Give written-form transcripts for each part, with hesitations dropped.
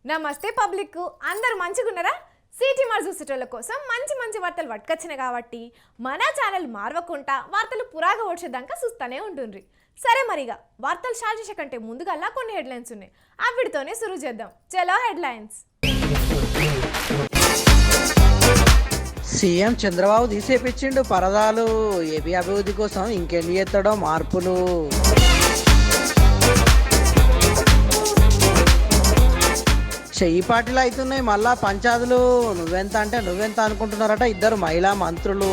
నమస్తే పబ్లిక్, అందరు మంచిగున్నారా? సిటీ మార్ చూసేటోళ్ళ కోసం మంచి మంచి వార్తలు పట్టుకొచ్చినాయి కాబట్టి మన ఛానల్ మార్వకుండా వార్తలు పురాగా వచ్చేదాకా చూస్తూనే ఉంటుండ్రి. సరే మరిగా వార్తలు స్టార్ట్ చేసే కంటే ముందుగా కొన్ని హెడ్లైన్స్ ఉన్నాయి, అవిటితోనే సురు చేద్దాం. చలో హెడ్లైన్స్. సీఎం చంద్రబాబు తీసేపించిండు పరదాలు, ఏపీ అభివృద్ధి కోసం ఇంకెన్ని చేస్తాడో మార్పులు. చెయ్యి పార్టీలు అవుతున్నాయి మళ్ళా పంచాదులు, నువ్వెంత అంటే నువ్వెంత అనుకుంటున్నారట ఇద్దరు మహిళా మంత్రులు.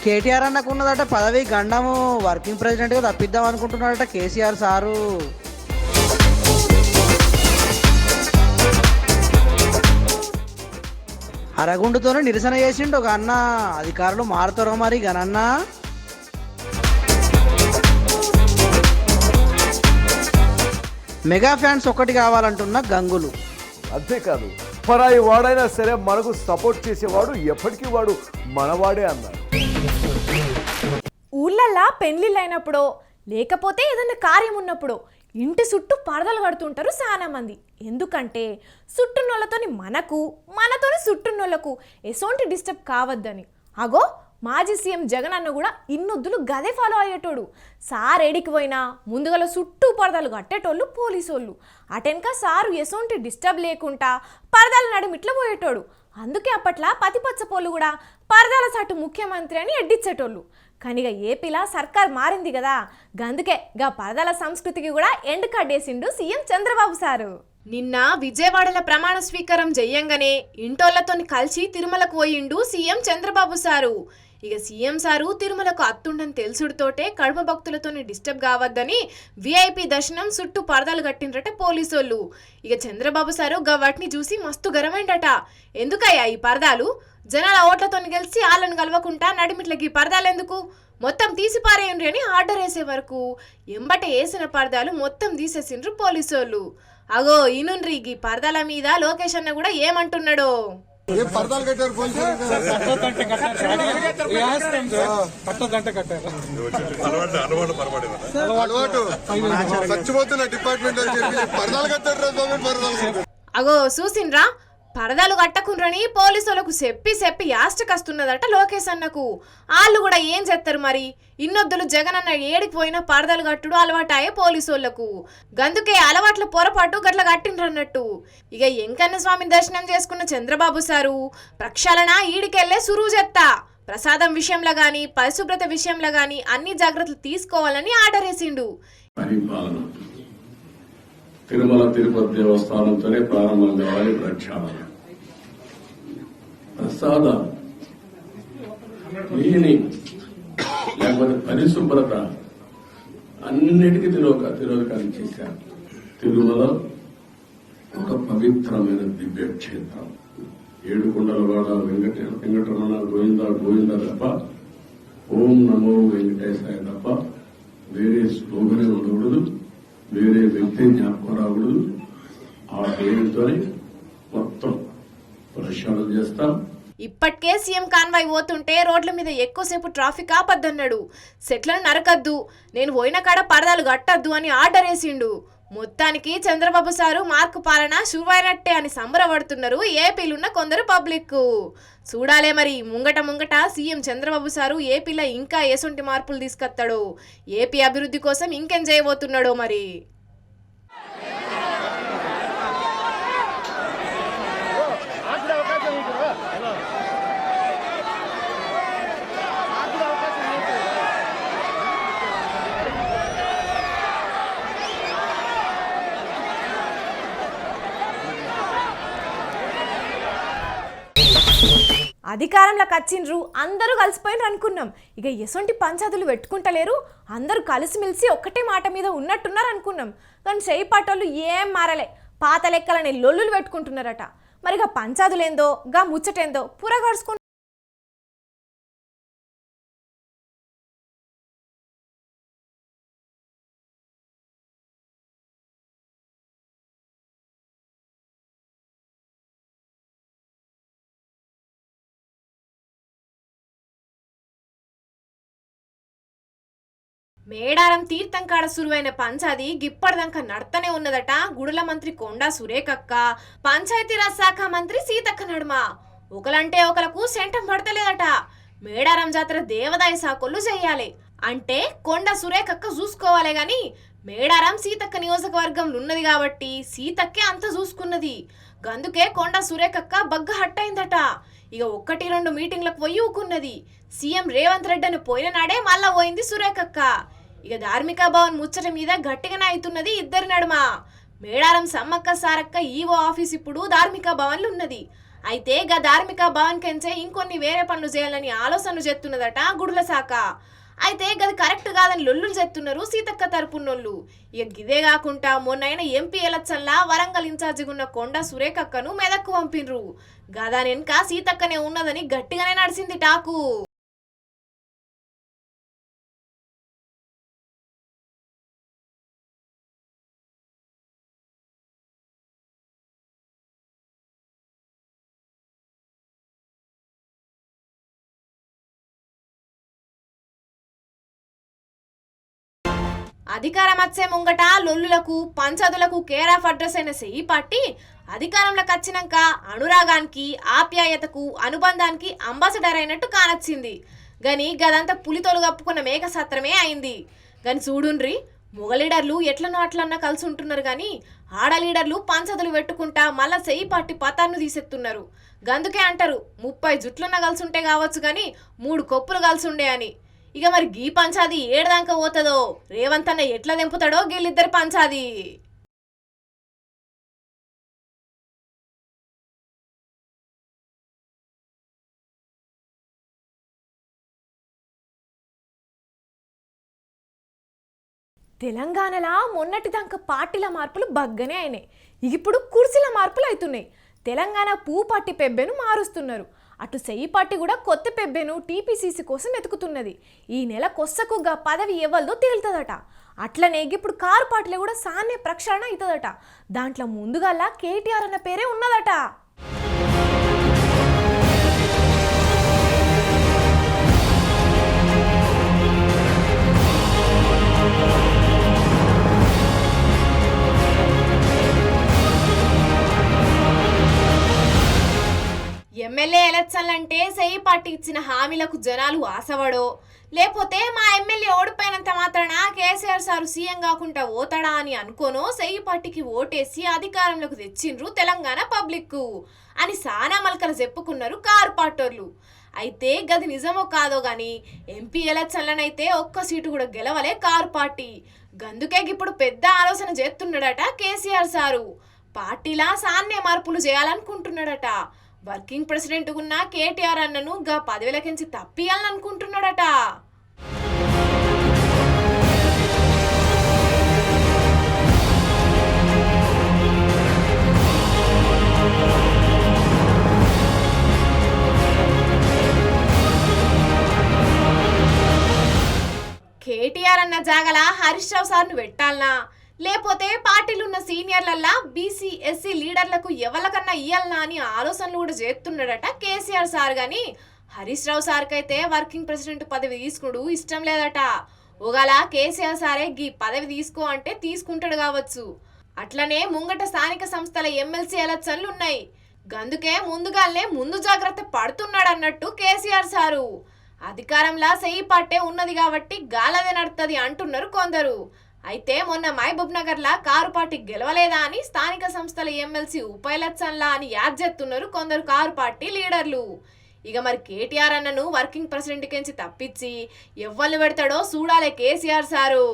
కేటీఆర్ అన్నకున్నదట పదవి గండము, వర్కింగ్ ప్రెసిడెంట్గా తప్పిద్దాం అనుకుంటున్నాడట కేసీఆర్ సారు. అరగుండుతోనే నిరసన చేసిండు ఒక అన్న, అధికారులు మారుతారో మరి గనన్న. మెగా ఫ్యాన్స్ ఒక్కటి కావాలంటున్న గంగులు. అంతేకాదు, పరాయి వాడైనా సరే మనకు సపోర్ట్ చేసేవాడు ఎప్పటికీ వాడు మనవాడే అన్నారు. ఊళ్ళల్లా పెళ్లిళ్ళు అయినప్పుడు లేకపోతే ఏదైనా కార్యం ఉన్నప్పుడు ఇంటి చుట్టూ పరదలు కడుతుంటారు చాలా మంది. ఎందుకంటే చుట్టున్నోళ్ళతోని మనతోని చుట్టున్నోళ్ళకు ఎసోంటి డిస్టర్బ్ కావద్దని. అగో మాజీ సీఎం జగన్ అన్న కూడా ఇన్నొద్దులు గదే ఫాలో అయ్యేటోడు. సార్ ఏడికి పోయినా ముందుగల చుట్టూ పరదాలు కట్టేటోళ్ళు పోలీసోళ్ళు. అటెనక సారు ఎసోంటి డిస్టర్బ్ లేకుండా పరదాలు నడుమిట్లా పోయేటోడు. అందుకే అప్పట్లో పతిపచ్చపోళ్ళు కూడా పరదాల సాటు ముఖ్యమంత్రి అని ఎడ్డిచ్చేటోళ్ళు. కానీ ఇక ఏపీలా సర్కార్ మారింది కదా, గందుకే గా పరదాల సంస్కృతికి కూడా ఎండ్ కట్టేసిండు సీఎం చంద్రబాబు సారు. నిన్న విజయవాడల ప్రమాణ స్వీకారం చెయ్యంగానే ఇంటోళ్లతోని కలిసి తిరుమలకు పోయిండు సీఎం చంద్రబాబు సారు. ఇక సీఎం సారు తిరుమలకు అత్తుండని తెలుసుడుతోటే కడప భక్తులతోని డిస్టర్బ్ కావద్దని విఐపి దర్శనం చుట్టూ పరదాలు కట్టిండ్రట పోలీసోళ్ళు. ఇక చంద్రబాబు సారు గా వాటిని చూసి మస్తు గరమైండట. ఎందుకయ్యా ఈ పరదాలు? జనాల ఓట్లతోని గెలిచి వాళ్ళను కలవకుండా నడిమిట్లకి పరదాలు ఎందుకు? మొత్తం తీసి పారేయండి అని ఆర్డర్ వేసే వరకు ఎంబట వేసిన పరదాలు మొత్తం తీసేసిండ్రు పోలీసోళ్ళు. అగో ఈనుండ్రి ఈ పరదాల మీద లోకేష్ అన్న కూడా ఏమంటున్నాడో. అగో చూసిండ్రా, పరదాలు కట్టకుండ్రని పోలీసులకు చెప్పి యాస్టకస్తున్నదట లోకేష్ అన్నకు. వాళ్ళు కూడా ఏం చేస్తారు మరి? ఇన్నొద్దులు జగన్ అన్న ఏడికి పోయినా పరదాలు కట్టుడు అలవాటాయే పోలీసోళ్లకు. గందుకే అలవాట్ల పొరపాటు గట్ల కట్టిండ్రన్నట్టు. ఇక వెంకన్న స్వామి దర్శనం చేసుకున్న చంద్రబాబు సారు ప్రక్షాళన ఈడికెళ్లే సురువు చెత్తా. ప్రసాదం విషయంలో గాని పరిశుభ్రత విషయంలో గాని అన్ని జాగ్రత్తలు తీసుకోవాలని ఆర్డర్ వేసిండు. తిరుమల తిరుపతి దేవస్థానంతోనే ప్రారంభం కావాలి ప్రక్షాళన. ప్రసాదం లేకపోతే పరిశుభ్రత అన్నిటికీ తిరోధకాలు చేశారు. తిరుమల ఒక పవిత్రమైన దివ్య క్షేత్రం. ఏడుకొండలవాడ వెంకటరమణ గోవింద తప్ప, ఓం నమో వెంకటేశాయ తప్ప వేరే స్లోగనే ఉండకూడదు, వేరే వ్యక్తి జ్ఞాపకం రాకూడదు. ఆ పేరుతోనే మొత్తం ప్రక్షాళన చేస్తాం. ఇప్పటికే సీఎం కాన్వాయ్ పోతుంటే రోడ్ల మీద ఎక్కువసేపు ట్రాఫిక్ ఆపద్దన్నాడు. సెట్లను నరకద్దు, నేను పోయిన కాడ పరదాలు కట్టద్దు అని ఆర్డర్ వేసిండు. మొత్తానికి చంద్రబాబు సారు మార్కు పాలన శురువైనట్టే అని సంబరపడుతున్నారు ఏపీలున్న కొందరు పబ్లిక్. చూడాలే మరి ముంగట సీఎం చంద్రబాబు సారు ఏపీలో ఇంకా ఎసొంటి మార్పులు తీసుకొస్తాడో, ఏపీ అభివృద్ధి కోసం ఇంకేం చేయబోతున్నాడో మరి. అధికారంలోకి వచ్చిండ్రు, అందరూ కలిసిపోయినరు అనుకున్నాం. ఇక ఎసొంటి పంచాదులు పెట్టుకుంటలేరు, అందరూ కలిసిమెలిసి ఒక్కటే మాట మీద ఉన్నట్టున్నారు అనుకున్నాం. కానీ చేయి పట్టోళ్ళు ఏం మారలే, పాత లెక్కలని లొల్లులు పెట్టుకుంటున్నారట. మరిగా పంచాదులేందో గా ముచ్చటేందో పురగడుచుకుంటు మేడారం తీర్థం కాడ సురువైన పంచాది గిప్పటిదాకా నడతనే ఉన్నదట. గుడుల మంత్రి కొండా సురేఖక్క, పంచాయతీరాజ్ శాఖ మంత్రి సీతక్క నడుమ ఒకలంటే ఒకలకు సెంటం పడతలేదట. మేడారం జాతర దేవదాయ సాకొల్లు చెయ్యాలి అంటే కొండ సురేఖక్క చూసుకోవాలి గాని మేడారం సీతక్క నియోజకవర్గంలో ఉన్నది కాబట్టి సీతక్కే అంత చూసుకున్నది. గందుకే కొండ సురేఖక్క బగ్గ హట్టయిందట. ఇక 1-2 మీటింగ్లకు పోయి ఊకున్నది. సీఎం రేవంత్ రెడ్డి అని పోయిన నాడే మళ్ళా పోయింది సురేఖక్క. ఇక ధార్మిక భవన్ ముచ్చట మీద గట్టిగానే అవుతున్నది ఇద్దరి నడుమ. మేడారం సమ్మక్క సారక్క ఈవో ఆఫీస్ ఇప్పుడు ధార్మిక భవన్లు ఉన్నది. అయితే గా ధార్మిక భవన్ కెంచే ఇంకొన్ని వేరే పనులు చేయాలని ఆలోచనలు చేస్తున్నదట గుడుల శాఖ. అయితే గది కరెక్ట్ కాదని లొల్లులు చెప్తున్నారు సీతక్క తరపున్నోళ్ళు. ఇక గిదే కాకుండా మొన్నైన ఎంపీ ఎలక్షన్లా వరంగల్ ఇన్ఛార్జిగా ఉన్న కొండ సురేఖక్కను మెదక్కు పంపిన్రు. గదాని వెనుక సీతక్కనే ఉన్నదని గట్టిగానే నడిచింది టాకు. అధికారం వచ్చే ముంగట లొల్లులకు పంచదులకు కేర్ ఆఫ్ అడ్రస్ అయిన సెయి పార్టీ అధికారంలోకి వచ్చినాక అనురాగానికి ఆప్యాయతకు అనుబంధానికి అంబాసిడర్ అయినట్టు కానొచ్చింది. గని గదంతా పులితోలు కప్పుకున్న మేక సత్రమే అయింది. గని చూడుండ్రి, మొగ లీడర్లు ఎట్లనో అట్లన్నా కలిసి ఉంటున్నారు కానీ ఆడ లీడర్లు పంచదులు పెట్టుకుంటా మళ్ళా సెయి పార్టీ పతాన్ని తీసెత్తున్నారు. గందుకే అంటారు 30 జుట్లున్న కలిసి ఉంటే కావచ్చు కానీ 3 కొప్పులు కలిసి ఉండే అని. ఇక మరి గీ పంచాది ఏడదాకా పోతుందో, రేవంత్ అన్న ఎట్లా దింపుతాడో గీళ్ళిద్దరు పంచాది. తెలంగాణలో మొన్నటిదాకా పార్టీల మార్పులు బగ్గనే అయినాయి. ఇప్పుడు కుర్చీల మార్పులు అవుతున్నాయి. తెలంగాణ పువ్వు పార్టీ పెబ్బెను మారుస్తున్నారు. అటు సెయి పార్టీ కూడా కొత్త పెబ్బెను టీపీసీసీ కోసం వెతుకుతున్నది. ఈ నెల కొස්සకుగా పదవి ఎవరిదో తేలుతుందట. అట్లనే ఇప్పుడు కారు పార్టీలో కూడా సాన్నే ప్రక్షాళన అవుతుందట. దాంట్లో ముందుగా కేటీఆర్ అన్న పేరే ఉన్నదట. ఎమ్మెల్యే ఎలక్షన్లంటే సెయి పార్టీ ఇచ్చిన హామీలకు జనాలు ఆశవడో, లేకపోతే మా ఎమ్మెల్యే ఓడిపోయినంత మాత్రాన కేసీఆర్ సారు సీఎం కాకుండా ఓతాడా అని అనుకోనో సెయి పార్టీకి ఓటేసి అధికారంలోకి తెచ్చిండ్రు తెలంగాణ పబ్లిక్ అని సానా మల్కలు చెప్పుకున్నారు కారు పార్టోర్లు. అయితే గది నిజమో కాదో గాని ఎంపీ ఎలక్షన్లనైతే ఒక్క సీటు కూడా గెలవలే కారు పార్టీ. గందుకే ఇప్పుడు పెద్ద ఆలోచన చేస్తున్నాడట కేసీఆర్ సారు. పార్టీలా సాన్నే మార్పులు చేయాలనుకుంటున్నాడట. వర్కింగ్ ప్రెసిడెంట్ ఉన్న కేటీఆర్ అన్నను గా పదవిలకించి తప్పియాలనుకుంటున్నాడట. కేటీఆర్ అన్న జాగల హరీష్ రావు సార్ను పెట్టాలనా, లేకపోతే పార్టీలున్న సీనియర్లల్లా బీసీ ఎస్సీ లీడర్లకు ఎవరికన్నా ఇయ్యాలనా అని ఆలోచనలు కూడా చేస్తున్నాడట కేసీఆర్ సార్. గాని హరీష్ రావు సార్కైతే వర్కింగ్ ప్రెసిడెంట్ పదవి తీసుకుడు ఇష్టం లేదట. ఒకవేళ కేసీఆర్ సారే గీ పదవి తీసుకో అంటే తీసుకుంటాడు కావచ్చు. అట్లనే ముంగట స్థానిక సంస్థల ఎమ్మెల్సీ ఎలక్షన్లు ఉన్నాయి. గందుకే ముందు జాగ్రత్త పడుతున్నాడు అన్నట్టు కేసీఆర్ సారు. అధికారంలా సెయి పార్టీ ఉన్నది కాబట్టి గాలదే నడుతుంది అంటున్నారు కొందరు. అయితే మొన్న మహబూబ్ నగర్లా కారు పార్టీ గెలవలేదా అని స్థానిక సంస్థల ఎమ్మెల్సీ ఉప ఎలక్షన్లా అని యాద్ చేస్తున్నారు కొందరు కారు పార్టీ లీడర్లు. ఇక మరి కేటీఆర్ అన్నను వర్కింగ్ ప్రెసిడెంట్ కించి తప్పించి ఎవ్వరు పెడతాడో చూడాలే కేసీఆర్ సారు.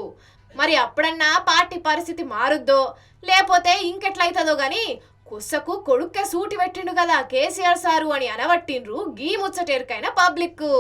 మరి అప్పుడన్నా పార్టీ పరిస్థితి మారుద్దో లేకపోతే ఇంకెట్లయితుందో గాని కొస్సకు కొడుక్కే సూటి పెట్టిండు కదా కేసీఆర్ సారు అని అనబట్టిండ్రు గీ ముచ్చటేరుకైన పబ్లిక్.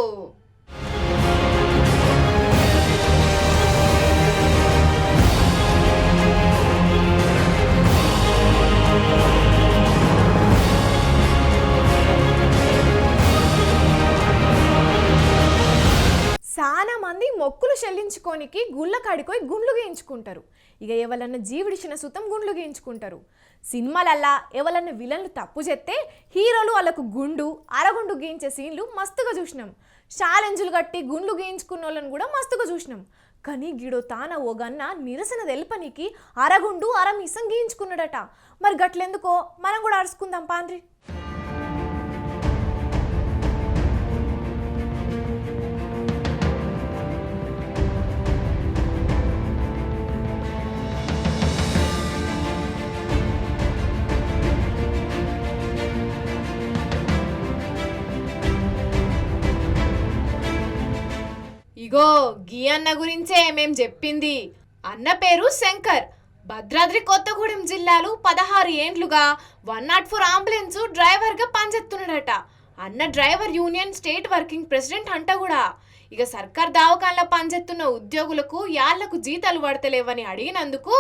చాలా మంది మొక్కులు చెల్లించుకోనికి గుళ్ళ కాడిపోయి గుండ్లు గీయించుకుంటారు. ఇక ఎవరన్నా జీవిడిచిన సుతం గుండ్లు గీయించుకుంటారు. సినిమాలల్లా ఎవరన్నా విలన్లు తప్పు చేస్తే హీరోలు వాళ్ళకు గుండు అరగుండు గీయించే సీన్లు మస్తుగా చూసినాం. ఛాలెంజ్లు కట్టి గుండ్లు గీయించుకున్న వాళ్ళని కూడా మస్తుగా చూసినాం. కానీ గిడో తాన ఓగన్న నిరసన తెల్పనికి అరగుండు అరమీసం గీయించుకున్నాడట. మరి గట్లెందుకో మనం కూడా అరుచుకుందాం పాండ్రి. ఇగో గీ అన్న గురించే మేం చెప్పింది. అన్న పేరు శంకర్. భద్రాద్రి కొత్తగూడెం జిల్లాలో 16 ఏండ్లుగా 104 అంబులెన్స్ డ్రైవర్గా పనిచేస్తున్నాడట. అన్న driver union state working president అంట కూడా. ఇక సర్కార్ దవాఖానలో పనిచేస్తున్న ఉద్యోగులకు యాళ్లకు జీతాలు పడతలేవని అడిగినందుకు,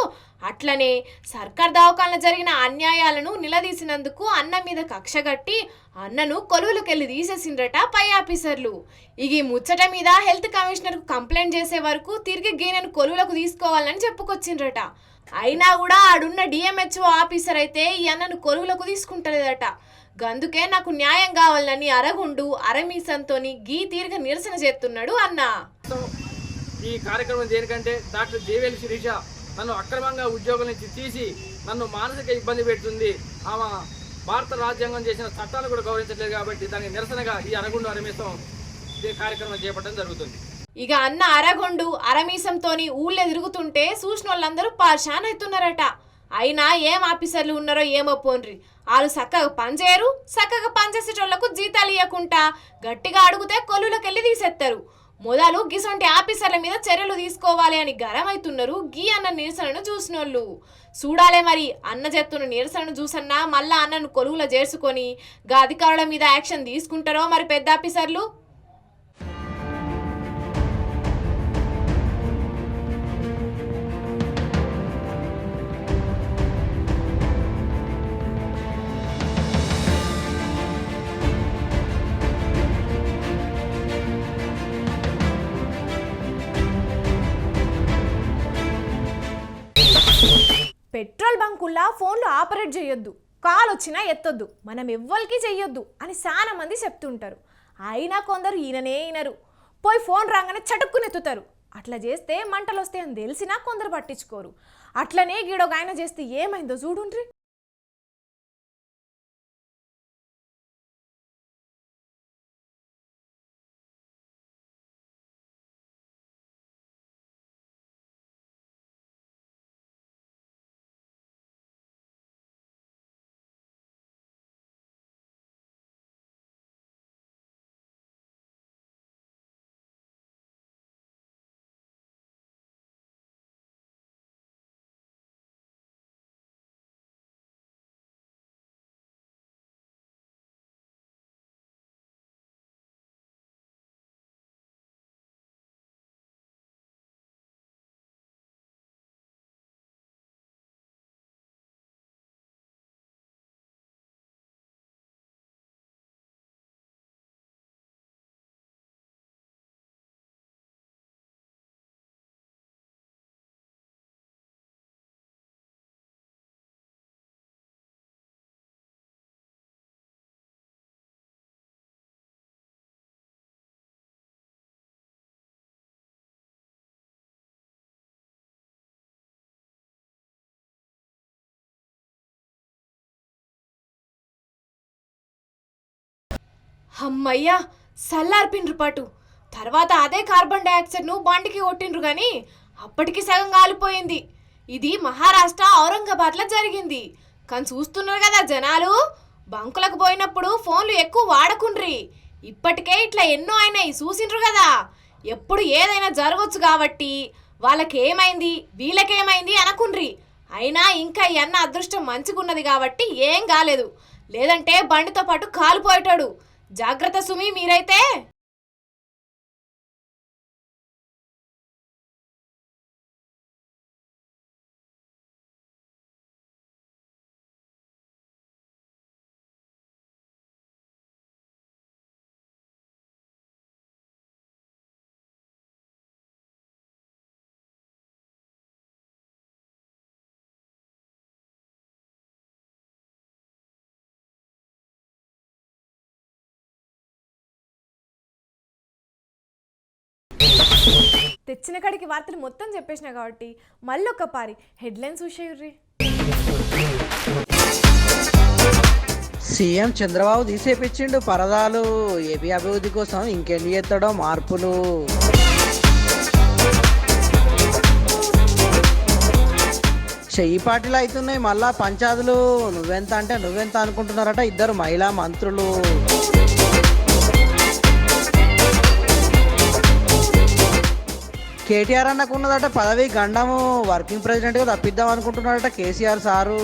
అట్లనే సర్కార్ దవాఖానలో జరిగిన అన్యాయాలను నిలదీసినందుకు అన్న మీద కక్షగట్టి అన్నను కొలువులకెళ్ళి తీసేసిండ్రట పై ఆఫీసర్లు. ఇక ఈ ముచ్చట మీద హెల్త్ కమిషనర్కు కంప్లైంట్ చేసే వరకు తిరిగి గీనను కొలువులకు తీసుకోవాలని చెప్పుకొచ్చిండ్రట. అయినా కూడా ఆడున్న డిఎంహెచ్ఓ ఆఫీసర్ అయితే ఈ అన్నను కొలువులకు తీసుకుంటలేదట. గందుకే నాకు న్యాయం కావాలని అరగుండు అరమీసంతోని గీ తీరిక నిరసన చేస్తున్నాడు అన్న. ఈ కార్యక్రమం దేనికంటే డాక్టర్ జేవేల్ శిరీష నన్ను అక్రమంగా ఉద్యోగం నుంచి తీసి నన్ను మానసిక ఇబ్బంది పెడుతుంది. ఆమె భారత రాజ్యాంగం చేసిన చట్టాలు కూడా గౌరవించట్లేదు కాబట్టి దానికి నిరసనగా ఈ అరగుండు అరమీసం కార్యక్రమం చేపట్టడం జరుగుతుంది. ఇక అన్న అరగొండు అరమీసంతోని ఊళ్ళో తిరుగుతుంటే చూసిన వాళ్ళందరూ పార్షాన్ అవుతున్నారట. అయినా ఏం ఆఫీసర్లు ఉన్నారో ఏమో పోన్రి, వాళ్ళు చక్కగా పనిచేయరు. చక్కగా పనిచేసేటోళ్లకు జీతాలు ఇవ్వకుండా గట్టిగా అడిగితే కొలువులకెళ్ళి తీసేస్తారు. మొదలు గిసొంటి ఆఫీసర్ల మీద చర్యలు తీసుకోవాలి అని గరమైతున్నారు గీ అన్న నిరసనను చూసినోళ్ళు. చూడాలే మరి అన్న చెప్తున్న నిరసనను చూసన్నా మళ్ళా అన్నను కొలువులో చేర్చుకొని గా అధికారుల మీద యాక్షన్ తీసుకుంటారో మరి పెద్ద ఆఫీసర్లు. పెట్రోల్ బంకుల్లా ఫోన్లు ఆపరేట్ చేయొద్దు, కాల్ వచ్చినా ఎత్తొద్దు, మనం ఎవ్వరికి చెయ్యొద్దు అని చాలా మంది చెప్తుంటారు. అయినా కొందరు ఈయననే ఈనరు, పోయి ఫోన్ రాగానే చటుక్కుని ఎత్తుతారు. అట్లా చేస్తే మంటలు వస్తాయని తెలిసినా కొందరు పట్టించుకోరు. అట్లనే గీడొక ఆయన చేస్తే ఏమైందో చూడుండ్రి. అమ్మయ్యా సల్లార్పిండ్రు పాటు. తర్వాత అదే కార్బన్ డైఆక్సైడ్ను బండికి కొట్టిండ్రు కానీ అప్పటికి సగం కాలిపోయింది. ఇది మహారాష్ట్ర ఔరంగాబాద్లో జరిగింది. కానీ చూస్తున్నారు కదా జనాలు, బంకులకు పోయినప్పుడు ఫోన్లు ఎక్కువ వాడకుండ్రి. ఇప్పటికే ఇట్లా ఎన్నో అయినాయి చూసిండ్రు కదా. ఎప్పుడు ఏదైనా జరగవచ్చు కాబట్టి వాళ్ళకేమైంది వీళ్ళకేమైంది అనకుండ్రి. అయినా ఇంకా ఈ అన్న అదృష్టం మంచిగున్నది కాబట్టి ఏం కాలేదు, లేదంటే బండితో పాటు కాలిపోయేటాడు. జాగ్రత్త సుమి మీరైతే. తెచ్చిన కాడికి వార్తలు మొత్తం చెప్పేసిన కాబట్టి మళ్ళొక్క పారి హెడ్లైన్స్ చూసేయుర్రి. సీఎం చంద్రబాబు తీసేపించిండు పరదాలు, ఏపీ అభివృద్ధి కోసం ఇంకెన్ని చేస్తాడో మార్పులు. చెయ్యి పార్టీలు అవుతున్నాయి మళ్ళా పంచాదులు, నువ్వెంత అంటే నువ్వెంత అనుకుంటున్నారట ఇద్దరు మహిళా మంత్రులు. కేటీఆర్ అన్నకున్నదట పదవి గండము, వర్కింగ్ ప్రెసిడెంట్గా తప్పిద్దాం అనుకుంటున్నాడట కేసీఆర్ సారు.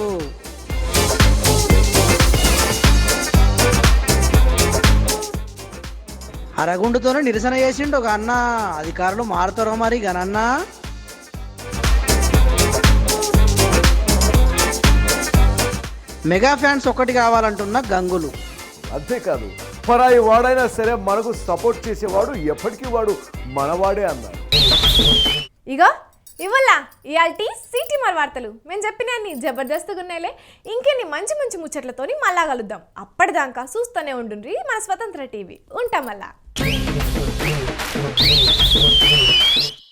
అరగుండుతోనే నిరసన చేసిండు ఒక అన్న, అధికారులు మారుతారో మరి గనన్నా. మెగా ఫ్యాన్స్ ఒక్కటి కావాలంటున్న గంగులు. అంతేకాదు, పరాయి వాడైనా సరే మనకు సపోర్ట్ చేసేవాడు ఎప్పటికీ వాడు మనవాడే అన్నారు. ఇగో ఇవల్ల ఇయాల్టి సిటీ మరి వార్తలు మేము చెప్పిన అన్ని జబర్దస్త్గా ఉన్నాయిలే. ఇంకెన్ని మంచి మంచి ముచ్చట్లతోని మళ్ళా కలుద్దాం. అప్పటిదాకా చూస్తూనే ఉండుండ్రి మన స్వతంత్ర టీవీ. ఉంటాం మళ్ళా.